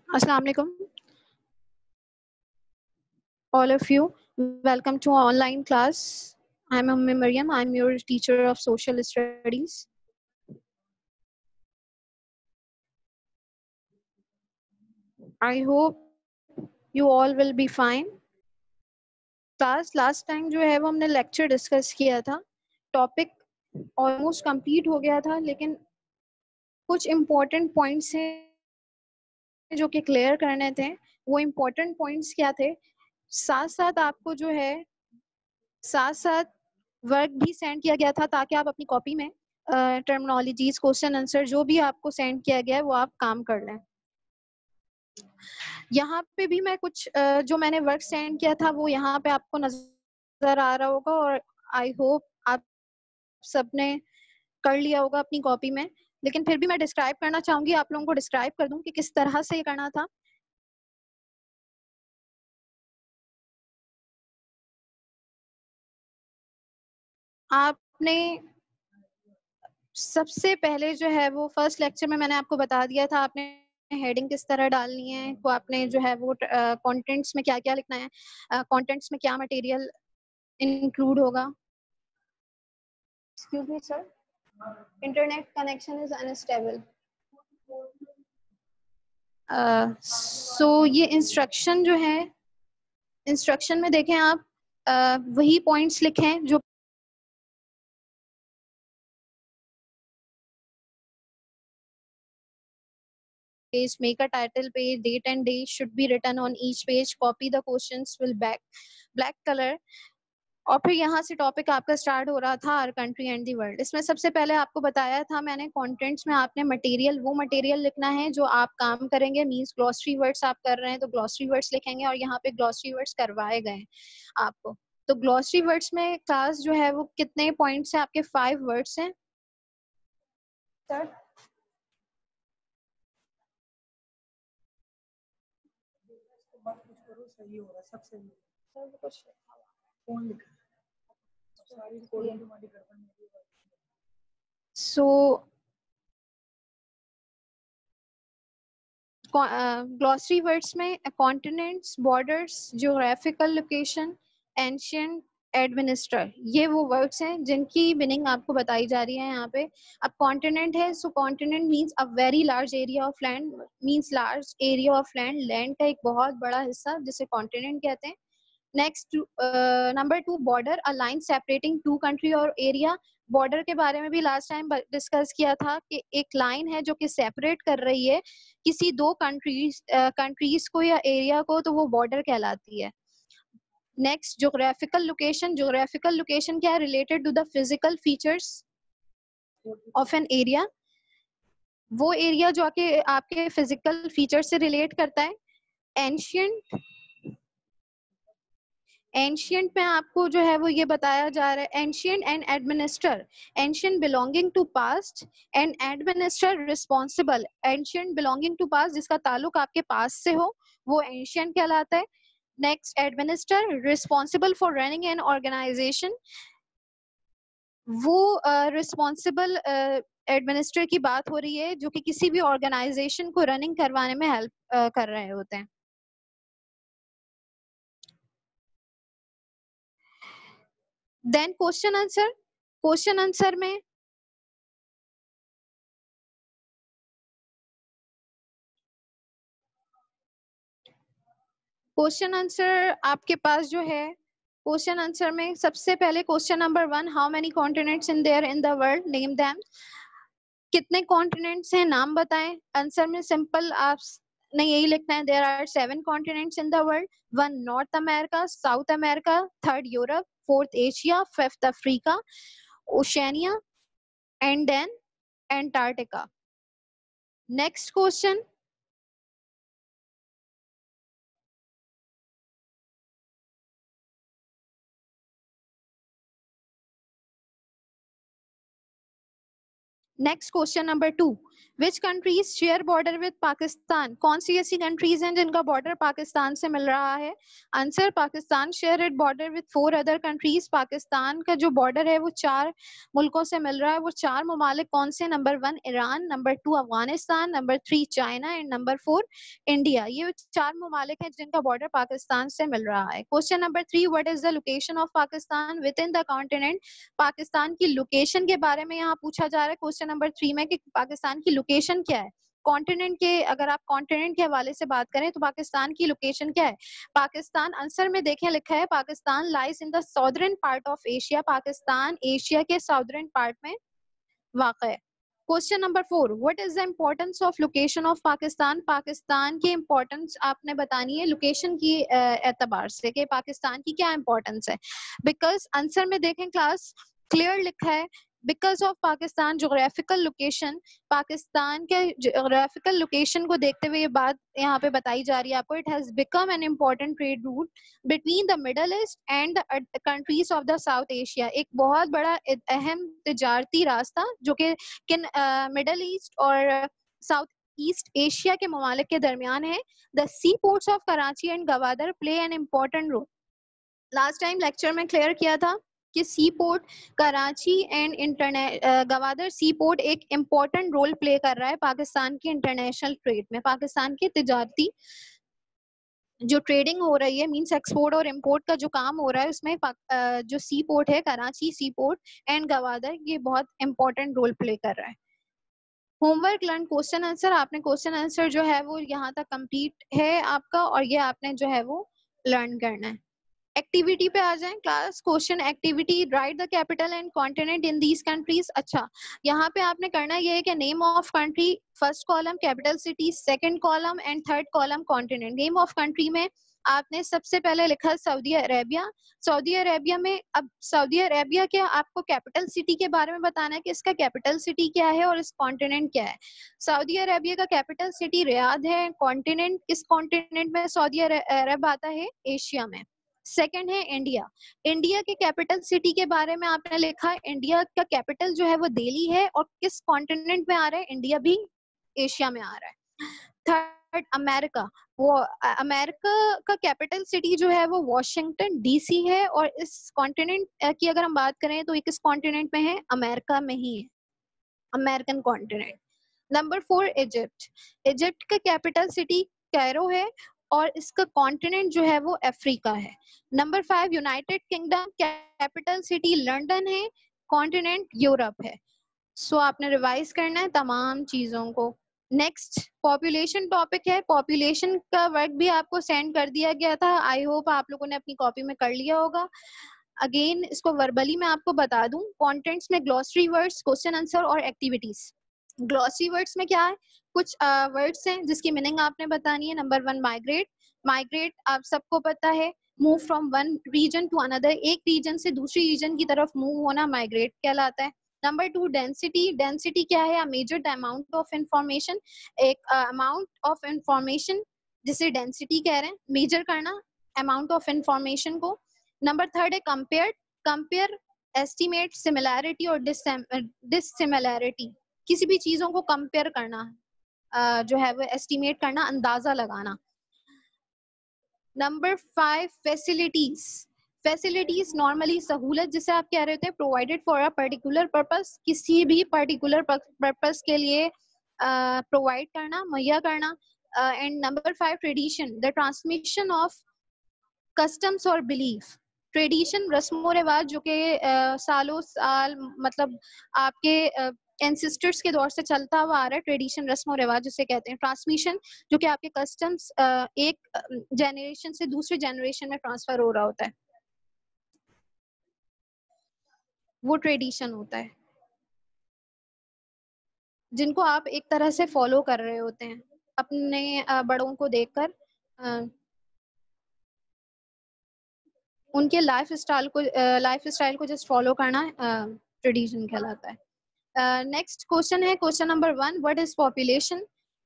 Assalamu alaikum, all of you. Welcome to our online class. I'm Ummi Maryam. I'm your teacher of social studies. I hope you all will be fine. Class last time जो है वो हमने lecture discuss किया था. Topic almost complete हो गया था, लेकिन कुछ इम्पोर्टेंट पॉइंट्स हैं जो कि क्लियर करने थे. वो इम्पोर्टेंट पॉइंट्स क्या थे? साथ साथ आपको जो है साथ साथ वर्क भी सेंड किया गया था ताकि आप अपनी कॉपी में टर्मिनोलॉजीज, क्वेश्चन आंसर जो भी आपको सेंड किया गया है वो आप काम कर लें. यहाँ पे भी मैं कुछ जो मैंने वर्क सेंड किया था वो यहाँ पे आपको नजर आ रहा होगा, और आई होप आप सबने कर लिया होगा अपनी कॉपी में. लेकिन फिर भी मैं डिस्क्राइब करना चाहूंगी, आप लोगों को डिस्क्राइब कर दूं कि किस तरह से ये करना था. आपने सबसे पहले जो है वो फर्स्ट लेक्चर में मैंने आपको बता दिया था आपने हेडिंग किस तरह डालनी है, तो आपने जो है वो कंटेंट्स में क्या क्या लिखना है, कंटेंट्स में क्या मटेरियल इंक्लूड होगा. Excuse me sir, internet connection is unstable. So ये इंस्ट्रक्शन जो है, इंस्ट्रक्शन में देखें आप वही पॉइंट्स लिखें जो page, make a title page, date and day should be written on each page, copy the questions will black color. और फिर यहाँ से टॉपिक आपका स्टार्ट हो रहा था our country and the world. इसमें सबसे पहले आपको बताया था मैंने कंटेंट्स में आपने मटेरियल, वो मटेरियल लिखना है जो आप काम करेंगे. मींस ग्लॉसरी वर्ड्स आप कर रहे हैं तो ग्लॉसरी वर्ड्स लिखेंगे, और यहाँ पे ग्लॉसरी वर्ड्स करवाए गए आपको. तो ग्लॉसरी वर्ड्स में क्लास जो है वो कितने पॉइंट्स है आपके? 5 वर्ड्स हैं सर. सही हो रहा, सब सही हो रहा. कुछ कौन लिखा है? सारी कोडिंग तुम्हारी गड़बड़ नहीं है. सो ग्लॉसरी वर्ड्स में continents, borders, geographical location, ancient, administer, ये वो वर्ड्स हैं जिनकी मीनिंग आपको बताई जा रही है यहाँ पे. अब कॉन्टिनेंट है, so continent means a very large area of land, means large area of land, land का एक बहुत बड़ा हिस्सा जिसे कॉन्टिनेंट कहते हैं. Next number 2, border, a line separating two country और एरिया. बॉर्डर के बारे में भी लास्ट टाइम डिस्कस किया था कि एक लाइन है जो कि सेपरेट कर रही है किसी दो कंट्रीज को या एरिया को, तो वो बॉर्डर कहलाती है. Next, geographical location. Geographical location क्या है? Related to the physical features of an area. वो एरिया जो आपके फिजिकल फीचर से रिलेट करता है. एंशियंट, एंशियंट में आपको जो है वो ये बताया जा रहा है, ancient and administer. Ancient belonging to past and administer responsible. Ancient belonging to past, जिसका ताल्लुक आपके पास से हो, वो एंशियंट कहलाता है. Next, administer, responsible for running an organization. वो रिस्पॉन्सिबल एडमिनिस्टर की बात हो रही है जो कि किसी भी ऑर्गेनाइजेशन को रनिंग करवाने में हेल्प कर रहे होते हैं. Then question answer. Question answer में क्वेश्चन आंसर आपके पास जो है, क्वेश्चन आंसर में सबसे पहले question number 1, how many continents in there in the world, name them. कितने कॉन्टिनेंट्स हैं, नाम बताएं. आंसर में सिंपल आपने यही लिखना है, there are 7 continents in the world. 1 North America, South America, 3rd Europe, 4th Asia, 5th Africa, Oceania, and then Antarctica. Next question. Next question number 2, which countries share border with Pakistan? कौन सी ऐसी countries हैं जिनका border Pakistan से मिल रहा है? Answer, Pakistan share it border with 4 other countries. Pakistan का जो बॉर्डर है वो 4 मुल्कों से मिल रहा है। वो 4 ममालिक कौन से? Number 1 Iran, number 2 Afghanistan, number 3 China and number 4 India. ये 4 ममालिक हैं जिनका बॉर्डर पाकिस्तान से मिल रहा है। Question number 3, what is the location of Pakistan with in the continent? Pakistan की लोकेशन के बारे में यहाँ पूछा जा रहा है क्वेश्चन नंबर 3 में कि पाकिस्तान की लोकेशन क्या है। कॉन्टिनेंट के, अगर आप कॉन्टिनेंट के हवाले से बात करें तो पाकिस्तान की लोकेशन क्या है? पाकिस्तान, आंसर में देखें लिखा है Pakistan lies in the southern part of Asia. Pakistan Asia के साउदर्न पार्ट में वाक़ है। Question number 4, what is the importance of location of Pakistan? Pakistan की इम्पोर्टेंस आपने बतानी है लोकेशन की एतबार से कि पाकिस्तान की क्या इम्पोर्टेंस है। बिकॉज आंसर में देखें क्लास क्लियर लिखा है, because of Pakistan geographical location. Pakistan के जोग्राफिकल लोकेशन को देखते हुए ये बात यहाँ पे बताई जा रही है आपको, it has become an important trade route between the Middle East and the countries of the South Asia. एक बहुत बड़ा अहम तिजारती रास्ता जो कि मिडल ईस्ट और साउथ ईस्ट एशिया के ममालिक के दरमियान है। The sea ports of Karachi and Gwadar play an important role. Last time lecture में क्लियर किया था कि sea port Karachi and Gwadar sea port एक इम्पोर्टेंट रोल प्ले कर रहा है पाकिस्तान की इंटरनेशनल ट्रेड में। पाकिस्तान की तिजारती जो ट्रेडिंग हो रही है, मींस एक्सपोर्ट और इंपोर्ट का जो काम हो रहा है, उसमें जो सी पोर्ट है कराची सी पोर्ट एंड गवादर, ये बहुत इंपॉर्टेंट रोल प्ले कर रहा है। होमवर्क लर्न क्वेश्चन आंसर, आपने क्वेश्चन आंसर जो है वो यहाँ तक कंप्लीट है आपका, और ये आपने जो है वो लर्न करना है। एक्टिविटी पे आ जाएं class. Question activity, right the capital and continent in these countries. अच्छा, यहाँ पे आपने करना ये है कि name of country, first column capital city, second column and third column continent. Name of country में आपने सबसे पहले लिखा सऊदी अरेबिया। सऊदी अरेबिया में, अब सऊदी अरेबिया के आपको कैपिटल सिटी के बारे में बताना है कि इसका कैपिटल सिटी क्या है और इस कॉन्टिनेंट क्या है। सऊदी अरेबिया का कैपिटल सिटी रियाद है। कॉन्टिनेंट, किस कॉन्टिनेंट में सऊदी अरब आता है? एशिया में। सेकंड है इंडिया। इंडिया के कैपिटल सिटी के बारे में आपने लिखा है, इंडिया का कैपिटल जो है वो दिल्ली है, और किस कॉन्टिनेंट में आ रहा है? इंडिया भी एशिया में आ रहा है। थर्ड अमेरिका, वो अमेरिका का कैपिटल सिटी जो है वो वॉशिंगटन डीसी है, और इस कॉन्टिनेंट की अगर हम बात करें तो ये किस कॉन्टिनेंट में है? अमेरिका में ही है, American continent. Number 4 Egypt. Egypt का कैपिटल सिटी कैरो है, और इसका कॉन्टिनेंट जो है वो अफ्रीका है। Number 5 United kingdom, capital city London है, कॉन्टिनेंट यूरोप है। सो आपने रिवाइज करना है तमाम चीजों को। नेक्स्ट पॉपुलेशन टॉपिक है। पॉपुलेशन का वर्क भी आपको सेंड कर दिया गया था, आई होप आप लोगों ने अपनी कॉपी में कर लिया होगा। अगेन इसको वर्बली मैं आपको बता दूं। कॉन्टेंट्स में ग्लॉसरी वर्ड्स, क्वेश्चन आंसर और एक्टिविटीज। ग्लॉसरी वर्ड्स में क्या है? कुछ वर्ड्स हैं जिसकी मीनिंग आपने बतानी है। Number 1 migrate. माइग्रेट आप सबको पता है, move from one region to another, एक रीजन से दूसरी रीजन की तरफ मूव होना माइग्रेट कहलाता है। Number 2 density. डेंसिटी क्या है? Measure the amount of information, एक अमाउंट ऑफ इंफॉर्मेशन जिसे डेंसिटी कह रहे हैं, मेजर करना अमाउंट ऑफ इंफॉर्मेशन को। नंबर 3 है कंपेयर। कंपेयर, एस्टिमेट सिमिलैरिटी और डिससिमिलैरिटी, किसी भी चीजों को कंपेयर करना, जो है वो एस्टिमेट करना, अंदाजा लगाना। Number 5 facilities. फैसिलिटीज नॉर्मली सहूलत जिसे आप कह रहे थे, provided for a particular purpose, किसी भी पर्टिकुलर पर्पस के लिए प्रोवाइड करना, मुहैया करना। And number 5 tradition, the transmission of customs और बिलीफ। ट्रेडिशन, रस्मो रिवाज जो कि सालों साल, मतलब आपके एंसेस्टर्स के दौर से चलता हुआ आ रहा है, ट्रेडिशन रस्मो रिवाज जिसे कहते हैं। ट्रांसमिशन, जो कि आपके कस्टम्स एक जनरेशन से दूसरे जनरेशन में ट्रांसफर हो रहा होता है, वो ट्रेडिशन होता है जिनको आप एक तरह से फॉलो कर रहे होते हैं अपने बड़ों को देखकर, उनके लाइफ स्टाइल को जस्ट फॉलो करना ट्रेडिशन कहलाता है। नेक्स्ट क्वेश्चन है question number 1, what is population?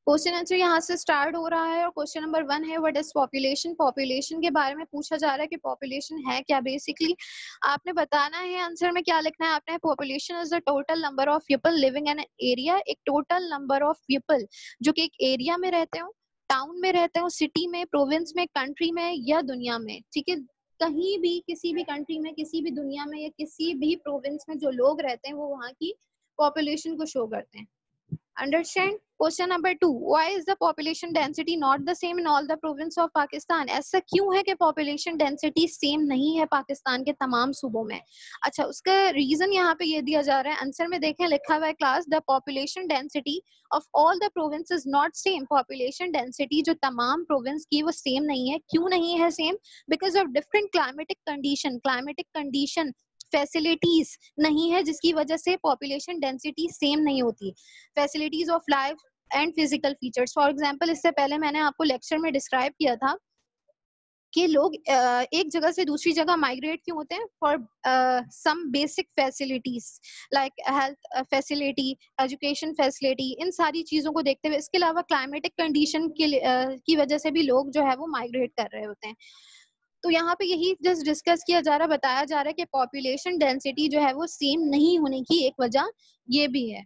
Question answer यहाँ से स्टार्ट हो रहा है और क्वेश्चन नंबर 1 है व्हाट इज पॉपुलेशन। पॉपुलेशन के बारे में पूछा जा रहा है कि पॉपुलेशन है क्या। बेसिकली आपने बताना है आंसर में क्या लिखना है आपने। Population is the total number of people living in area, एक टोटल नंबर ऑफ पीपल जो कि एक एरिया में रहते हो, टाउन में रहते हो, सिटी में, प्रोविंस में, कंट्री में या दुनिया में। ठीक है, कहीं भी किसी भी कंट्री में, किसी भी दुनिया में या किसी भी प्रोविंस में जो लोग रहते हैं वो वहाँ की पॉपुलेशन को शो करते हैं। Understand? Question number 2. Why is the population density not the same in all the province of Pakistan? ऐसा क्यों है कि population density same नहीं है पाकिस्तान के तमाम सूबों में? अच्छा, उसका रीजन यहाँ पे ये दिया जा रहा है। आंसर में देखें, लिखा हुआ है class the population density of all the provinces not same. Population density जो तमाम province की वो same नहीं है। क्यों नहीं है same? Because of different climatic condition. Climatic condition facilities नहीं है जिसकी वजह से पॉपुलेशन डेंसिटी सेम नहीं होती। Facilities of life and physical features, for example इससे पहले मैंने आपको लेक्चर में डिस्क्राइब किया था कि लोग एक जगह से दूसरी जगह माइग्रेट क्यों होते हैं, for some basic facilities like health facility, education facility, इन सारी चीजों को देखते हुए। इसके अलावा क्लाइमेटिक कंडीशन की वजह से भी लोग जो है वो माइग्रेट कर रहे होते हैं। तो यहाँ पे यही जस्ट डिस्कस किया जा रहा, बताया जा रहा है कि पॉपुलेशन डेंसिटी जो है वो सेम नहीं होने की एक वजह ये भी है।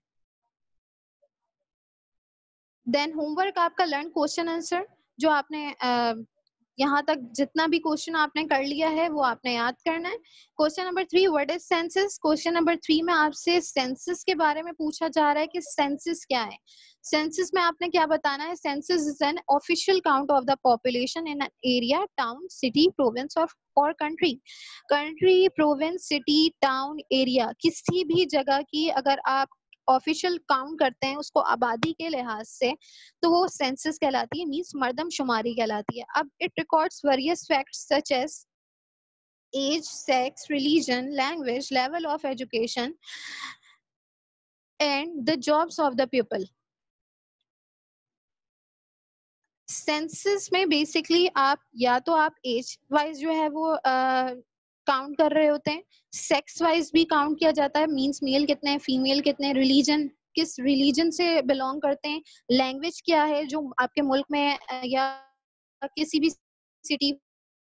देन होमवर्क आपका लर्न क्वेश्चन आंसर, जो आपने यहाँ तक जितना भी क्वेश्चन आपने कर लिया है वो आपने याद करना है। Question number 3 what is census. Question number 3 में आपसे सेंसस के बारे में पूछा जा रहा है कि सेंसस क्या है। सेंसस में आपने क्या बताना है। Census is an official count of the population in an area, town, city, province और country. Country, province, city, town, area, किसी भी जगह की अगर आप ऑफिशियल काउंट करते हैं उसको आबादी के लिहाज से, तो वो सेंसस कहलाती है, मींस मर्दमशुमारी कहलाती है। अब it records various facts such as age, sex, religion, language, level of education and the jobs of the people. Census में बेसिकली आप या तो आप एज वाइज जो है वो काउंट कर रहे होते हैं, सेक्स वाइज भी काउंट किया जाता है, मींस मेल कितने हैं, फीमेल कितने हैं, रिलीजन किस रिलीजन से बिलोंग करते हैं, लैंग्वेज क्या है जो आपके मुल्क में है, या किसी भी सिटी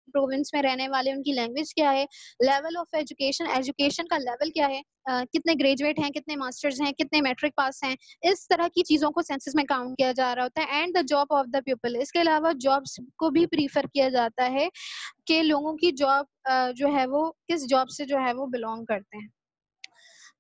प्रोविंस में रहने वाले उनकी लैंग्वेज क्या है, लेवल ऑफ एजुकेशन, एजुकेशन का लेवल क्या है, कितने ग्रेजुएट हैं, कितने मास्टर्स हैं, कितने मैट्रिक पास हैं, इस तरह की चीजों को सेंसस में काउंट किया जा रहा होता है। And the job of the people, इसके अलावा जॉब्स को भी प्रीफर किया जाता है कि लोगों की जॉब जो है वो किस जॉब से जो है वो बिलोंग करते हैं।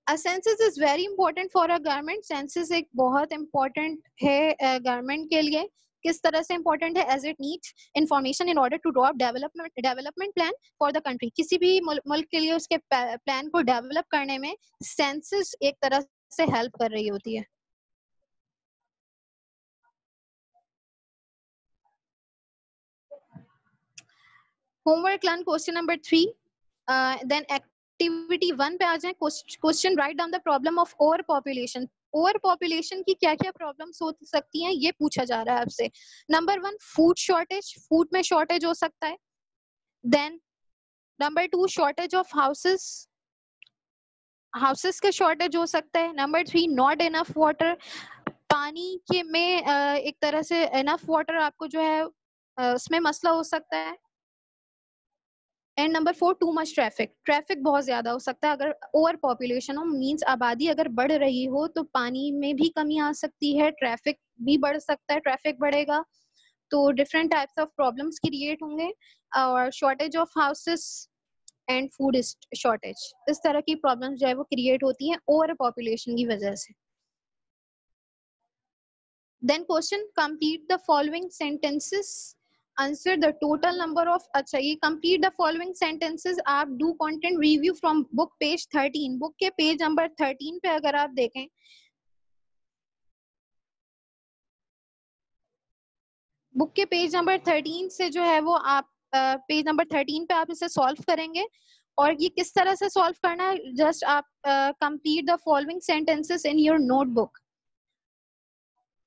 A census is very important for a government. census एक बहुत important है government के लिए। किस तरह से important है, as it needs information in order to draw up development plan for the country. किसी भी मुल्क के लिए उसके plan को develop करने में census एक तरह से help कर रही होती है। Homework learn question number 3. Then activity 1 पे आ जाए। Question write down the problem of over population. Over population की क्या क्या प्रॉब्लम्स हो सकती हैं ये पूछा जा रहा है आपसे। नंबर 1 फूड शॉर्टेज, फूड में शॉर्टेज हो सकता है। Then number 2 shortage of houses, houses का शॉर्टेज हो सकता है। नंबर 3 नॉट इनफ वाटर, पानी के में एक तरह से इनफ वाटर आपको जो है उसमें मसला हो सकता है। And number 4 too much traffic, traffic बहुत ज्यादा हो सकता है। अगर ओवर पॉपुलेशन हो मींस आबादी अगर बढ़ रही हो तो पानी में भी कमी आ सकती है, ट्रैफिक भी बढ़ सकता है, ट्रैफिक बढ़ेगा तो different types of problems create होंगे। और shortage of houses and food shortage, इस तरह की प्रॉब्लम्स जो है वो क्रिएट होती हैं ओवर पॉपुलेशन की वजह से। Then question complete the following sentences, answer the total number of. अच्छा, ये कंप्लीट द फॉलोइंग सेंटेंसेस आप do content review from book page 13। Book के पेज नंबर 13 पे अगर आप देखें, बुक के पेज नंबर 13 से जो है वो आप पेज नंबर 13 पे आप इसे सॉल्व करेंगे। और ये किस तरह से सॉल्व करना है, जस्ट आप complete the following sentences in your notebook.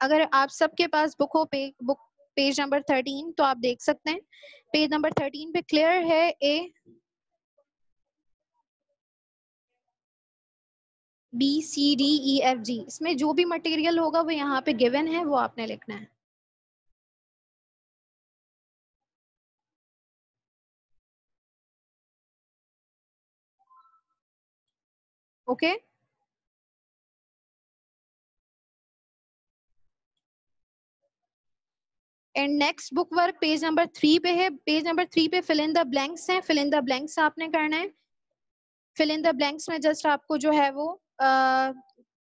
अगर आप सबके पास बुक हो बुक पेज नंबर 13 तो आप देख सकते हैं पेज नंबर 13 पे क्लियर है। ए BCDEFG, इसमें जो भी मटेरियल होगा वो यहाँ पे गिवन है, वो आपने लिखना है। Okay and next book work page number 3 पे है। पेज नंबर 3 पे फिल इन द ब्लैंक्स है। फिल इन द ब्लैंक्स आपने करना है। फिल इन द ब्लैंक्स में जस्ट आपको जो है वो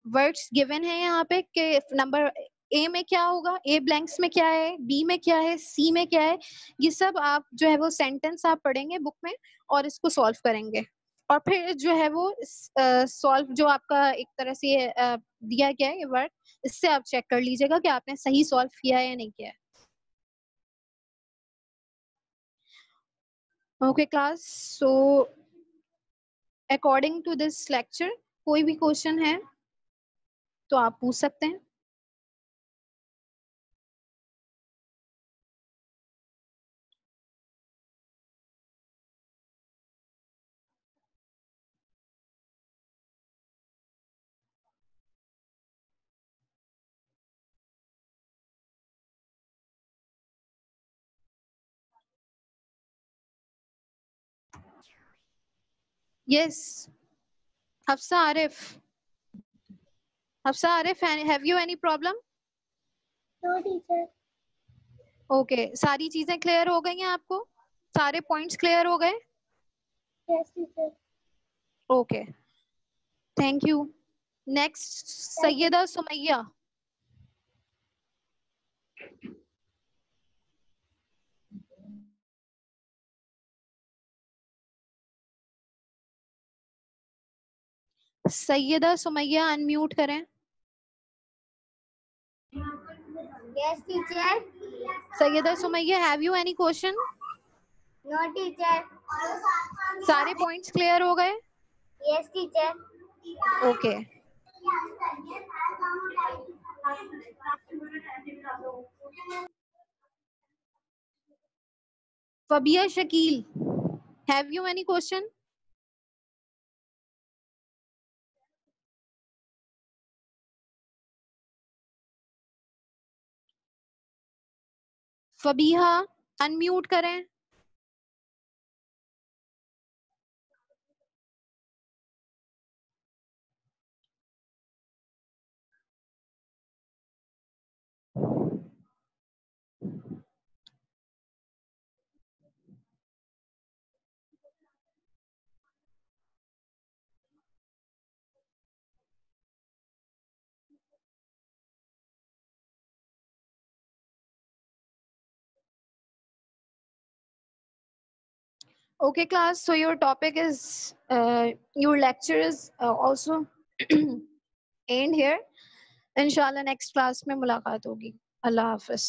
वर्ड्स गिवन है यहाँ पे कि नंबर ए में क्या होगा, ए ब्लैंक्स में क्या है, बी में क्या है, सी में क्या है, ये सब आप जो है वो सेंटेंस आप पढ़ेंगे बुक में और इसको सॉल्व करेंगे। और फिर जो है वो सॉल्व जो आपका एक तरह से दिया गया है ये वर्ड, इससे आप चेक कर लीजिएगा कि आपने सही सॉल्व किया है या नहीं किया है। Okay class, so according to this lecture कोई भी क्वेश्चन है तो आप पूछ सकते हैं। Yes, Hafsa Arif, Hafsa Arif, have you any problem? No teacher. Okay, सारी चीजें क्लियर हो गई हैं आपको? सारे पॉइंट्स क्लियर हो गए? Yes teacher. Okay, thank you. Next Syeda Sumaiya. Syeda Sumaiya unmute करें। Yes teacher. Syeda Sumaiya, have you any question? No teacher. सारे पॉइंट्स क्लियर हो गए? Yes teacher. Okay, Fabia Shakeel, have you any question? Fabiha unmute करें। Okay class, so your topic is your lecture is also end here. इंशाल्लाह next class में मुलाकात होगी। अल्लाह हाफिज।